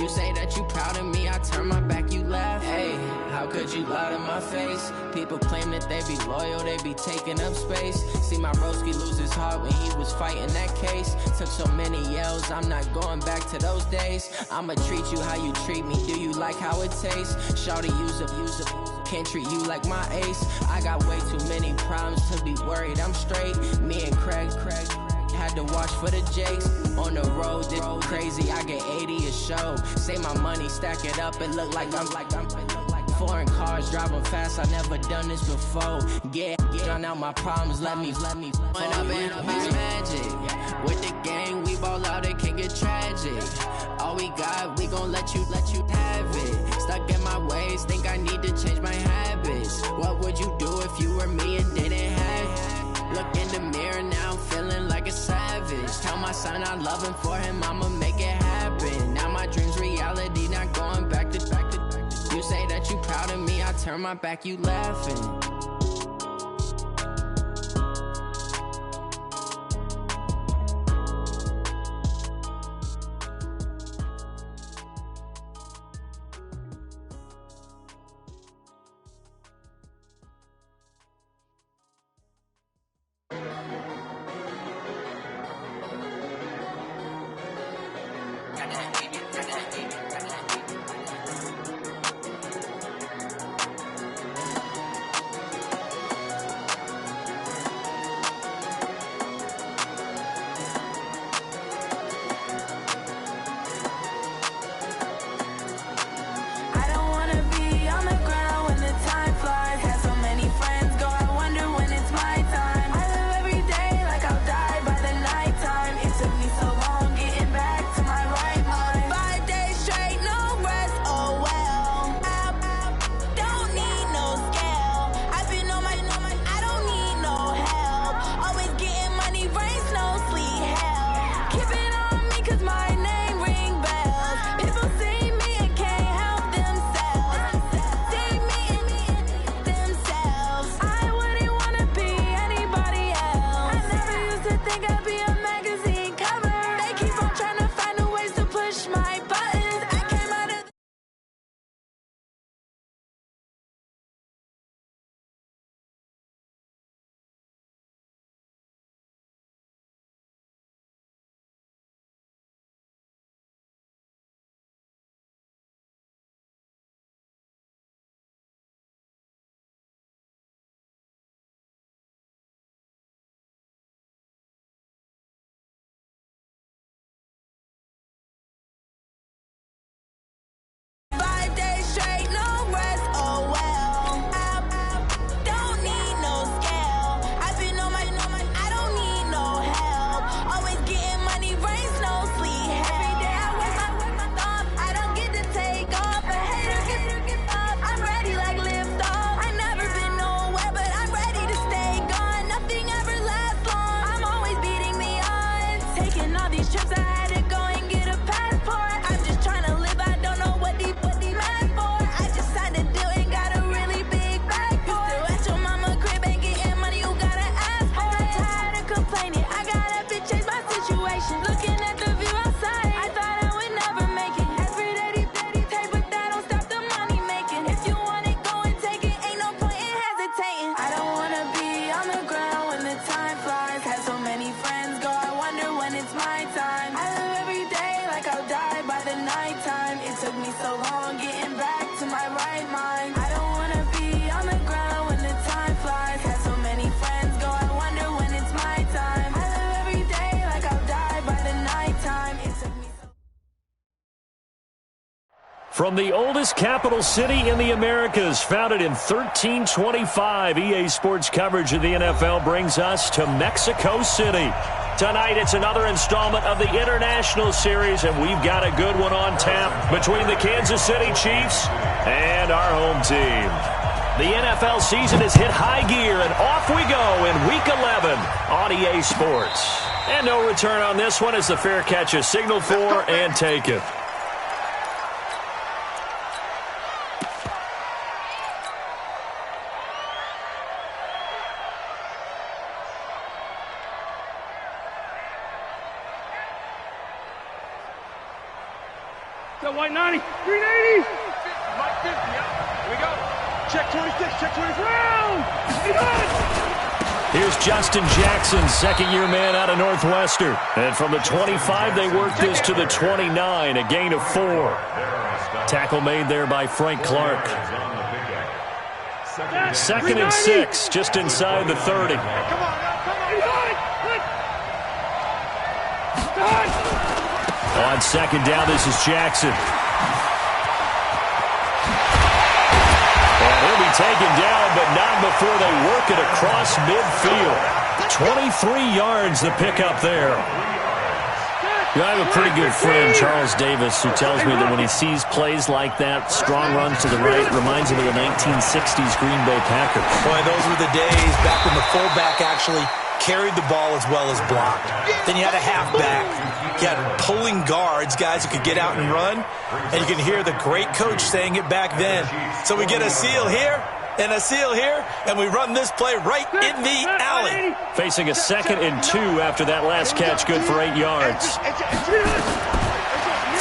You say that you proud of me, I turn my back, you laugh. Hey, how could you lie to my face? People claim that they be loyal, they be taking up space. See my broski lose his heart when he was fighting that case. Took so many yells, I'm not going back to those days. I'ma treat you how you treat me, do you like how it tastes? Shawty, use up, can't treat you like my ace. I got way too many problems to be worried, I'm straight. Me and Craig had to watch for the Jakes. On the road, this crazy, I get 80 a show. Say my money, stack it up, it look like I'm foreign cars, driving fast, I never done this before. Get drown out my problems, let me When up it's magic. With the gang, we ball out, it can get tragic. All we got, we gon' let you have it. Stuck in my ways, think I need to change my habits. What would you do if you were me and didn't have it? Look in the mirror now, I'm feeling like a savage. Tell my son I love him, for him I'ma make it happen. Now my dream's reality, not going back to. You say that you proud of me, I turn my back, you laughing. From the oldest capital city in the Americas, founded in 1325, EA Sports coverage of the NFL brings us to Mexico City. Tonight, it's another installment of the International Series, and we've got a good one on tap between the Kansas City Chiefs and our home team. The NFL season has hit high gear, and off we go in Week 11 on EA Sports. And no return on this one as the fair catch is signaled for and taken. up, white 90. 380. Mike 50, yeah. Here we go. Check 26, check 26. Round. Here's Justin Jackson, second-year man out of Northwestern. And from the 25, they work this to the 29, a gain of 4. Tackle made there by Frank Clark. 2nd and 6, just inside the 30. On 2nd down, this is Jackson. And he'll be taken down, but not before they work it across midfield. 23 yards the pickup there. I have a pretty good friend, Charles Davis, who tells me that when he sees plays like that, strong runs to the right, reminds him of the 1960s Green Bay Packers. Boy, those were the days back when the fullback actually carried the ball as well as blocked. Then you had a halfback. You had pulling guards, guys who could get out and run. And you can hear the great coach saying it back then. So we get a seal here and a seal here, and we run this play right in the alley. Facing a 2nd and 2 after that last catch, good for 8 yards.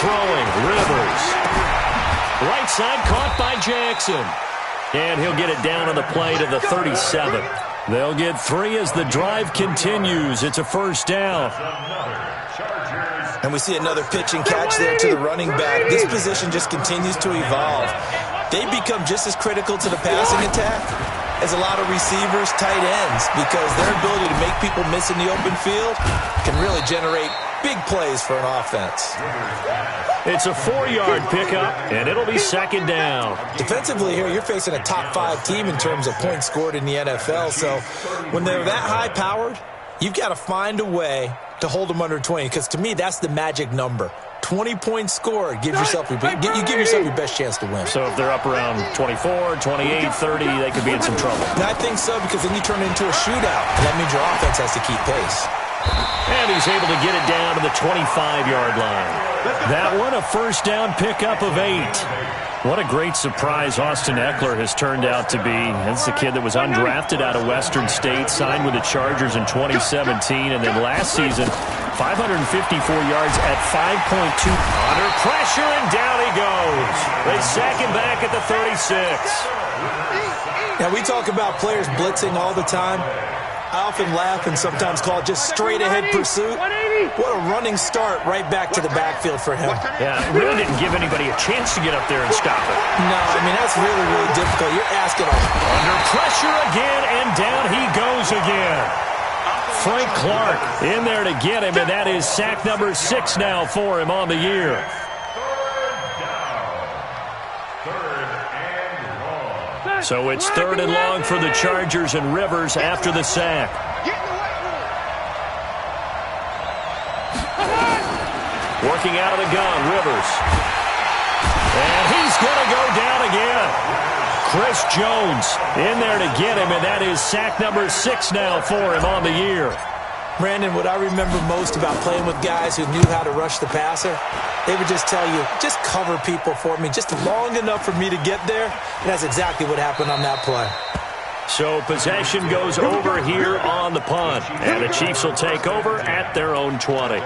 Throwing, Rivers. Right side caught by Jackson. And he'll get it down on the play to the 37. They'll get 3 as the drive continues. It's a 1st down. And we see another pitch and catch there to the running back. This position just continues to evolve. They become just as critical to the passing attack as a lot of receivers, tight ends, because their ability to make people miss in the open field can really generate big plays for an offense. It's a 4-yard pickup, and it'll be 2nd down. Defensively here, you're facing a top-5 team in terms of points scored in the NFL, so when they're that high-powered, you've got to find a way to hold them under 20, because to me, that's the magic number. 20 points scored, you give yourself your best chance to win. So if they're up around 24, 28, 30, they could be in some trouble. And I think so, because then you turn it into a shootout, and that means your offense has to keep pace. And he's able to get it down to the 25-yard line. That one, a 1st down pickup of 8. What a great surprise Austin Eckler has turned out to be. That's the kid that was undrafted out of Western State, signed with the Chargers in 2017, and then last season, 554 yards at 5.2. Under pressure, and down he goes. They sack him back at the 36. Now, we talk about players blitzing all the time. I often laugh and sometimes call it just straight-ahead pursuit. What a running start right back to the backfield for him. Yeah, it really didn't give anybody a chance to get up there and stop it. No, I mean, that's really, really difficult. You're asking under pressure again, and down he goes again. Frank Clark in there to get him, and that is sack number 6 now for him on the year. So it's 3rd and long for the Chargers, and Rivers after the sack. Working out of the gun, Rivers. And he's going to go down again. Chris Jones in there to get him, and that is sack number 6 now for him on the year. Brandon, what I remember most about playing with guys who knew how to rush the passer, they would just tell you, just cover people for me, just long enough for me to get there. And that's exactly what happened on that play. So possession goes over here on the punt, and the Chiefs will take over at their own 20.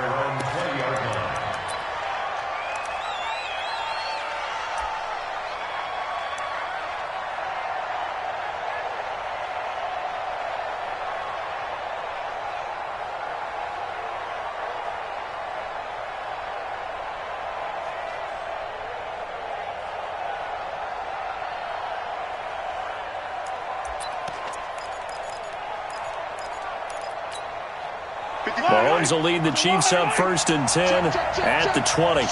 Mahomes will lead the Chiefs up 1st and 10 at the 20.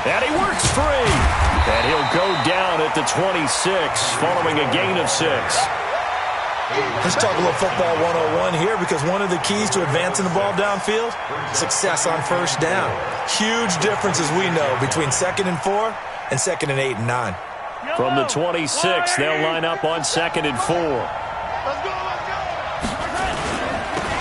And he works free. And he'll go down at the 26 following a gain of 6. Let's talk a little football 101 here, because one of the keys to advancing the ball downfield, success on 1st down. Huge difference, as we know, between 2nd and 4 and 2nd and 8 and 9. From the 26, they'll line up on 2nd and 4.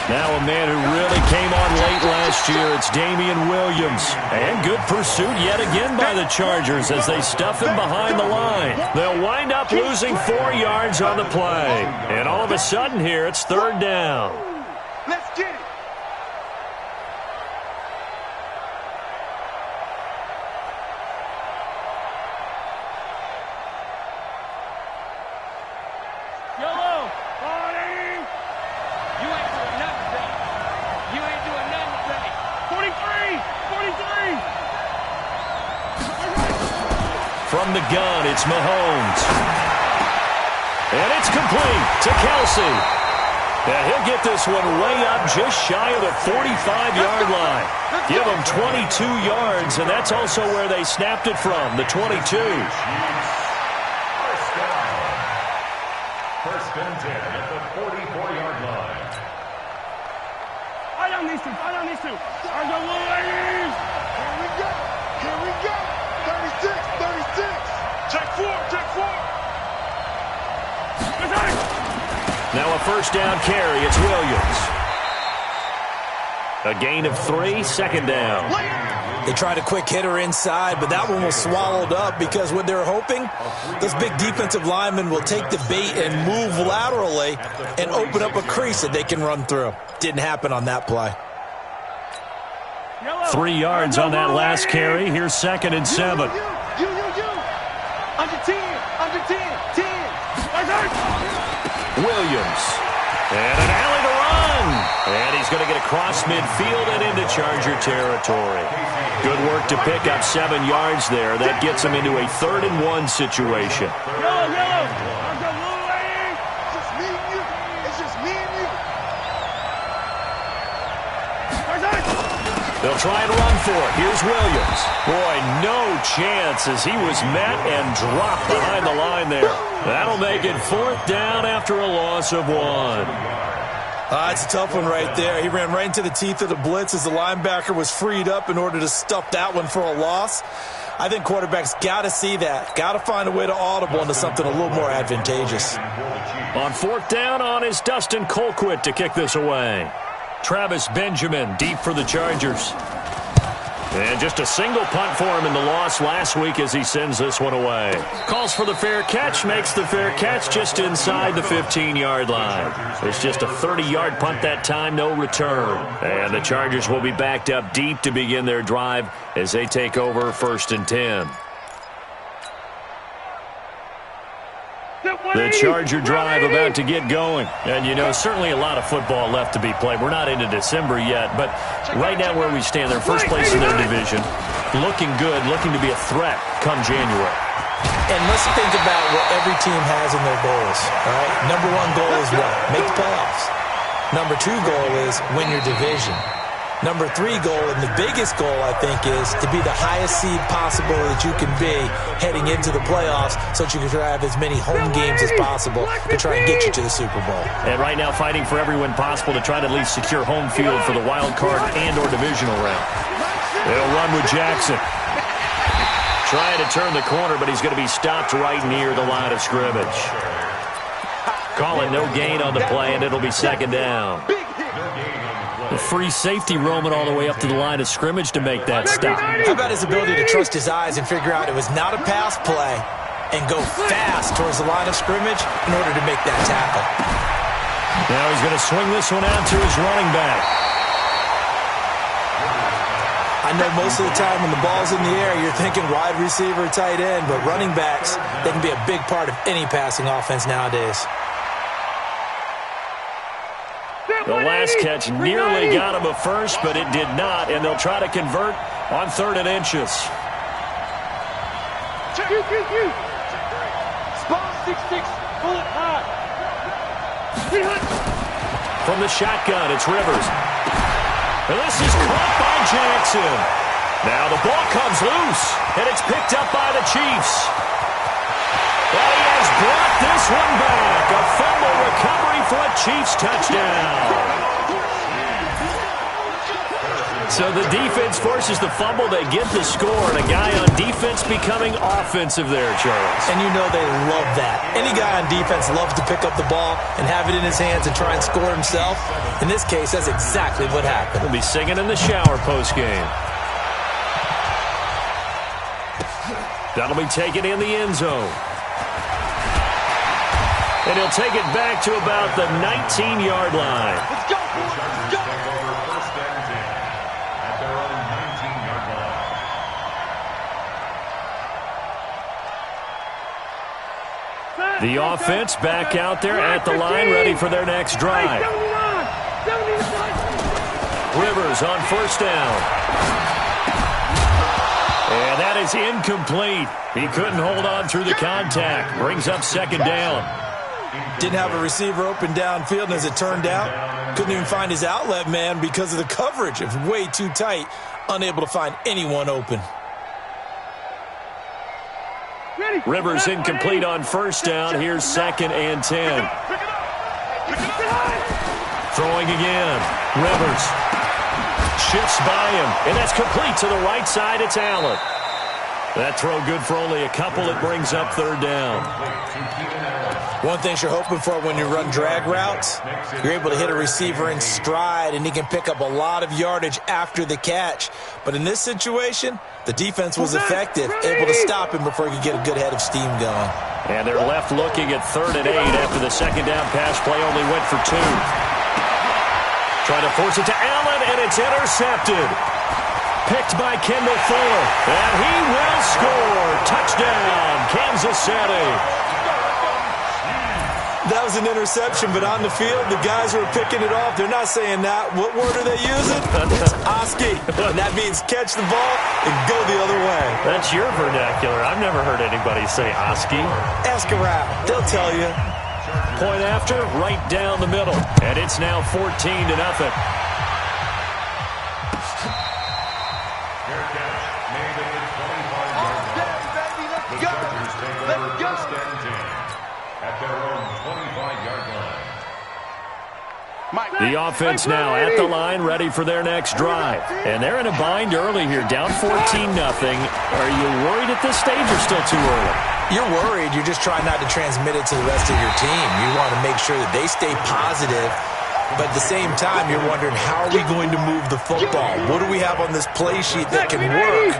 Now a man who really came on late last year, it's Damian Williams. And good pursuit yet again by the Chargers as they stuff him behind the line. They'll wind up losing 4 yards on the play. And all of a sudden here, it's 3rd down. Let's get it. Yellow. Party. You ain't doing nothing today. You ain't doing nothing today. 43. 43. From the gun, it's Mahomes. And it's complete to Kelsey. And he'll get this one way up just shy of the 45-yard line. Give him 22 yards, and that's also where they snapped it from, the 22. First and 10 at the 44-yard line. I don't need to. I don't need to. I go, little ladies. Here we go. Here we go. 36. 36. Check 4. Check 4. Now a first down carry. It's Williams. A gain of 3, 2nd down. They tried a quick hitter inside, but that one was swallowed up because what they're hoping, those big defensive linemen will take the bait and move laterally and open up a crease that they can run through. Didn't happen on that play. 3 yards on that last carry. Here's 2nd and 7. You. Under 10. Under 10. 10. Williams. And an alley to run. And he's going to get across midfield and into Charger territory. Good work to pick up 7 yards there. That gets him into a 3rd and 1 situation. Yellow. I'm the little lady. Just me and you. It's just me and you. They'll try and run for it. Here's Williams. Boy, no chance as he was met and dropped behind the line there. That'll make it 4th down after a loss of 1. It's a tough one right there. He ran right into the teeth of the blitz as the linebacker was freed up in order to stuff that one for a loss. I think quarterbacks got to see that. Got to find a way to audible into something a little more advantageous. On 4th down on is Dustin Colquitt to kick this away. Travis Benjamin deep for the Chargers. And just a single punt for him in the loss last week as he sends this one away. Calls for the fair catch, makes the fair catch just inside the 15-yard line. It's just a 30-yard punt that time, no return. And the Chargers will be backed up deep to begin their drive as they take over 1st and 10. The Charger drive about to get going. And, you know, certainly a lot of football left to be played. We're not into December yet, but right now where we stand, they're first place in their division. Looking good, looking to be a threat come January. And let's think about what every team has in their goals. All right? Number 1 goal is what? Make the playoffs. Number 2 goal is win your division. Number 3 goal, and the biggest goal, I think, is to be the highest seed possible that you can be heading into the playoffs so that you can try to have as many home games as possible to try and get you to the Super Bowl. And right now fighting for every win possible to try to at least secure home field for the wild card and or divisional round. They'll run with Jackson. Trying to turn the corner, but he's going to be stopped right near the line of scrimmage. Calling no gain on the play, and it'll be 2nd down. The free safety roaming all the way up to the line of scrimmage to make that stop. How about his ability to trust his eyes and figure out it was not a pass play and go fast towards the line of scrimmage in order to make that tackle. Now he's going to swing this one out to his running back. I know most of the time when the ball's in the air, you're thinking wide receiver, tight end, but running backs, they can be a big part of any passing offense nowadays. The last catch nearly got him a first, but it did not, and they'll try to convert on 3rd and inches. Spot 6-6. Pull it high. From the shotgun, it's Rivers. And this is caught by Jackson. Now the ball comes loose, and it's picked up by the Chiefs. And he has brought this one back. A fumble recovery for a Chiefs touchdown. So the defense forces the fumble. They get the score, and a guy on defense becoming offensive there, Charles. And you know they love that. Any guy on defense loves to pick up the ball and have it in his hands and try and score himself. In this case, that's exactly what happened. We'll be singing in the shower postgame. That'll be taken in the end zone. And he'll take it back to about the 19-yard line. Let's go, boys. Let's go. First and 10 at their own 19-yard line. The offense back out there at the line, ready for their next drive. Rivers on first down. And that is incomplete. He couldn't hold on through the contact. Brings up second down. Didn't have a receiver open downfield, and as it turned out, couldn't even find his outlet man because of the coverage. It was way too tight, unable to find anyone open. Rivers incomplete on first down. Here's second and 10. Throwing again. Rivers shifts by him, and that's complete to the right side. It's Allen. That throw good for only a couple. It brings up third down. One thing you're hoping for when you run drag routes, you're able to hit a receiver in stride, and he can pick up a lot of yardage after the catch. But in this situation, the defense was effective, able to stop him before he could get a good head of steam going. And they're left looking at 3rd and 8 after the second down pass play only went for 2. Trying to force it to Allen, and it's intercepted. Picked by Kendall Fuller, and he will score. Touchdown, Kansas City. That was an interception, but on the field, the guys who are picking it off, they're not saying that. What word are they using? It's Oski. And that means catch the ball and go the other way. That's your vernacular. I've never heard anybody say Oski. Ask around. They'll tell you. Point after, right down the middle. And it's now 14-0. The offense now at the line, ready for their next drive. And they're in a bind early here, down 14-0. Are you worried at this stage or still too early? You're worried. You're just trying not to transmit it to the rest of your team. You want to make sure that they stay positive. But at the same time, you're wondering, how are we going to move the football? What do we have on this play sheet that can work?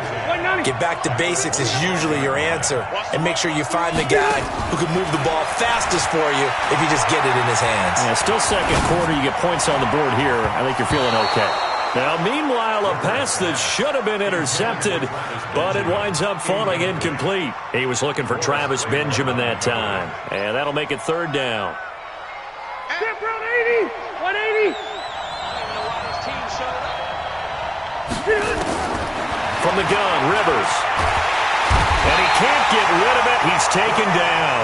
Get back to basics is usually your answer. And make sure you find the guy who can move the ball fastest for you if you just get it in his hands. Yeah, still second quarter. You get points on the board here. I think you're feeling okay. Now, meanwhile, a pass that should have been intercepted, but it winds up falling incomplete. He was looking for Travis Benjamin that time. And that'll make it third down. 180! 180! From the gun, Rivers. And he can't get rid of it. He's taken down.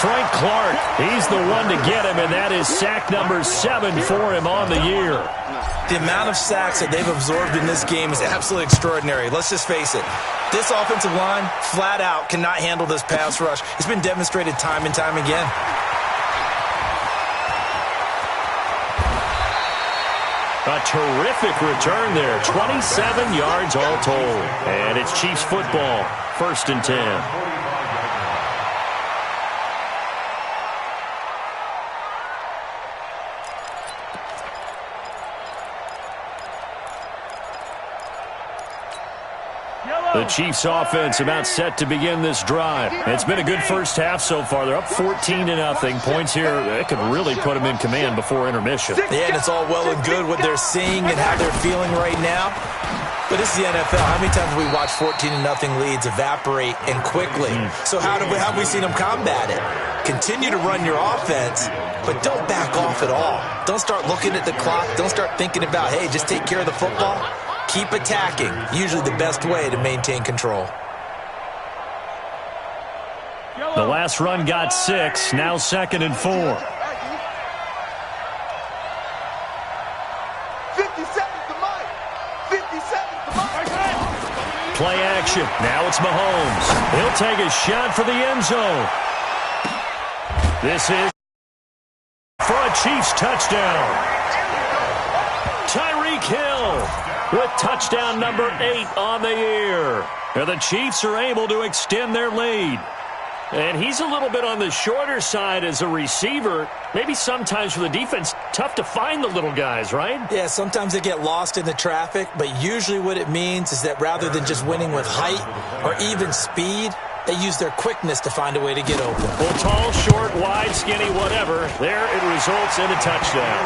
Frank Clark, he's the one to get him, and that is sack number 7 for him on the year. The amount of sacks that they've absorbed in this game is absolutely extraordinary. Let's just face it. This offensive line, flat out, cannot handle this pass rush. It's been demonstrated time and time again. A terrific return there. 27 yards all told. And it's Chiefs football. 1st and 10. The Chiefs offense about set to begin this drive. It's been a good first half so far. They're up 14-0. Points here, that could really put them in command before intermission. Yeah, and it's all well and good what they're seeing and how they're feeling right now. But this is the NFL. How many times have we watched 14-0 leads evaporate and quickly? So how have we seen them combat it? Continue to run your offense, but don't back off at all. Don't start looking at the clock. Don't start thinking about, hey, just take care of the football. Keep attacking. Usually the best way to maintain control. The last run got 6. Now 2nd and 4. 50 seconds to Mike. 50 seconds to Mike. Play action. Now it's Mahomes. He'll take a shot for the end zone. This is for a Chiefs touchdown. Tyreek Hill. with touchdown number 8 on the year. And the Chiefs are able to extend their lead. And he's a little bit on the shorter side as a receiver. Maybe sometimes for the defense, tough to find the little guys, right? Yeah, sometimes they get lost in the traffic, but usually what it means is that rather than just winning with height or even speed, they use their quickness to find a way to get open. Well, tall, short, wide, skinny, whatever. There it results in a touchdown.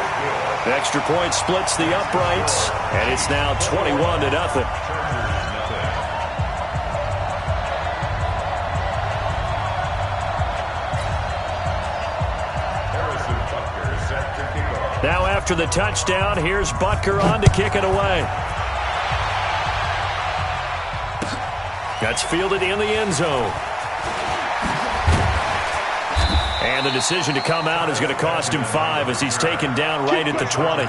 The extra point splits the uprights, and it's now 21-0. Now after the touchdown, here's Butker on to kick it away. That's fielded in the end zone. And the decision to come out is going to cost him 5 as he's taken down right at the 20.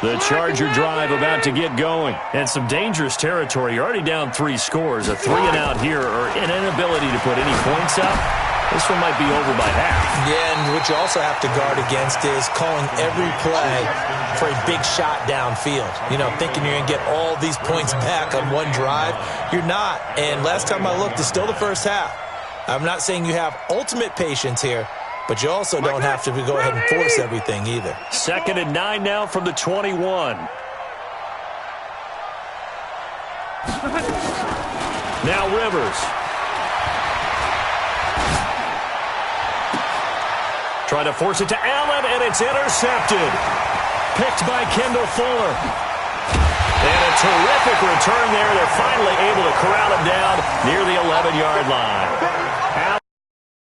The Charger drive about to get going. And some dangerous territory. You're already down 3 scores. A 3-and-out here or an inability to put any points up. This one might be over by half. Yeah, and what you also have to guard against is calling every play for a big shot downfield. You know, thinking you're going to get all these points back on one drive. You're not. And last time I looked, it's still the first half. I'm not saying you have ultimate patience here, but you also don't have to go ahead and force everything either. 2nd and 9 now from the 21. Now Rivers. Try to force it to Allen, and it's intercepted. Picked by Kendall Fuller. And a terrific return there. They're finally able to corral him down near the 11-yard line.